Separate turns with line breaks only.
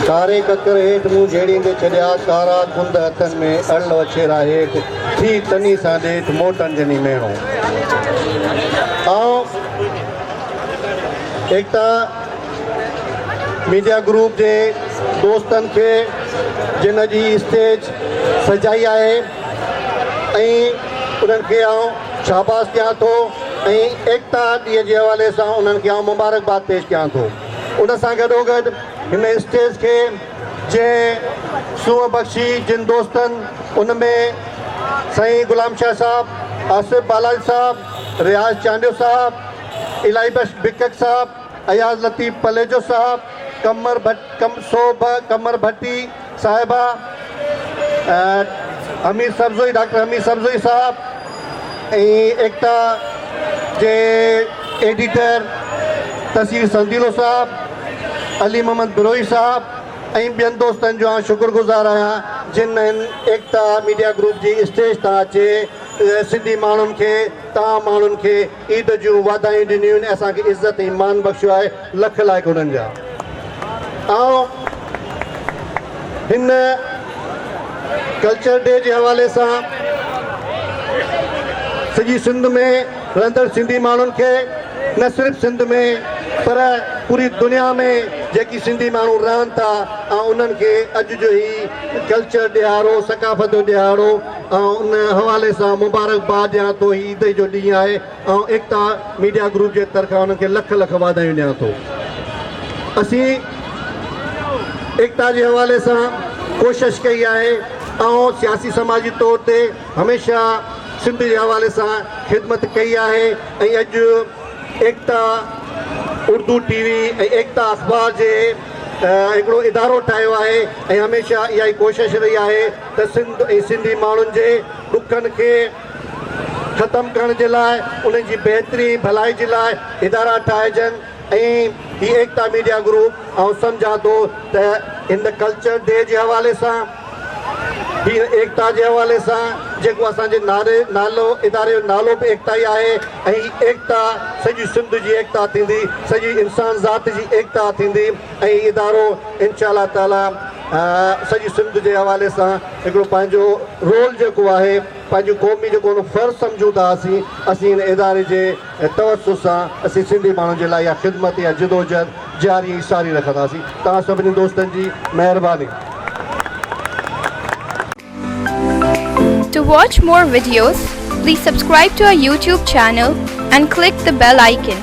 कारे ककर हेठ मुंहुं झेड़ींदे छॾिया कारा कुंद हथनि में अड़ वछेरा हेठि थी तनी सां ॾेठि मोटनि जनी मेणो ऐं एकता मीडिया ग्रुप जे दोस्तनि खे जिन जी स्टेज सजाई आहे ऐं उन्हनि खे आउं शाबाश कयां थो ऐं एकता ॾींहं जे हवाले सां उन्हनि खे आउं मुबारकबाद पेश कयां थो। उन सां गॾोगॾु हिन स्टेज खे जंहिं सूंहं बख़्शी जिन दोस्तनि उन में साईं गुलाम शाह साहब, आसिफ बालाजी साहब, रियाज़ चांडियो साहब, इलाही बख्श बिकक साहब, अयाज़ लतीफ़ पलेजो साहब, कमर भट्टी साहिबा, हमीद सरज़ोई, डॉक्टर हमीद सरज़ोई साहब ऐं एकता जे एडिटर तसीर संदीलो साहब, अली मोहम्मद बिरोई साहब ऐं ॿियनि दोस्तनि जो शुक्रगुज़ार आहियां जिन एकता मीडिया ग्रुप जी स्टेज तां अचे सिंधी माण्हुनि खे तव्हां माण्हुनि खे ईद जूं वाधायूं ॾिनियूं आहिनि, असांखे इज़त ऐं मान बख़्शियो आहे, लख लाइक़ हुननि जा। ऐं हिन कल्चर डे जे हवाले सां सॼी सिंध में रहंदड़ सिंधी माण्हुनि खे न सिर्फ़ु सिंध में पर पूरी दुनिया में जेकी सिंधी माण्हू रहनि था ऐं उन्हनि खे अॼु जो ई कल्चर ॾियारो सकाफ़त जो ॾियारो ऐं उन हवाले सां मुबारकबाद ॾियां थो। ईद जो ॾींहुं आहे ऐं एकता मीडिया ग्रुप जे तरफ़ां उन्हनि खे लख लख वाधायूं ॾियां थो। असीं एकता जे हवाले सां कोशिशि कई आहे ऐं सियासी समाजी तौर ते हमेशह सिंध जे हवाले सां ख़िदमत कई आहे ऐं अॼु एकता उर्दू टीवी ऐं एकता अख़बार जे हिकिड़ो इदारो ठाहियो आहे ऐं हमेशह इहा ई कोशिशि रही आहे त सिंध ऐं सिंधी माण्हुनि जे ॾुखनि खे ख़तमु करण जे लाइ उन्हनि जी बहितरी भलाई जे लाइ इदारा ठाहिजनि ऐं हीअ एकता मीडिया ग्रुप ऐं सम्झां थो त हिन कल्चर डे जे हवाले सां हीअ एकता जे हवाले सां जेको असांजे नालो इदारे जो नालो बि एकता ई आहे ऐं एकता सॼी सिंध जी एकता थींदी, सॼी इंसान ज़ात जी एकता थींदी ऐं इदारो इंशाअल्लाह ताला सॼी सिंध जे हवाले सां हिकिड़ो पंहिंजो रोल जेको आहे पंहिंजो क़ौमी जेको फ़र्ज़ु सम्झूं था असीं हिन इदारे जे तवसुस सां असीं सिंधी माण्हुनि जे लाइ इहा ख़िदमत या जिदोजहद जारी सारी रखंदासीं। तव्हां सभिनी दोस्तनि जी महिरबानी।
To watch more videos, please subscribe to our YouTube channel and click the bell icon.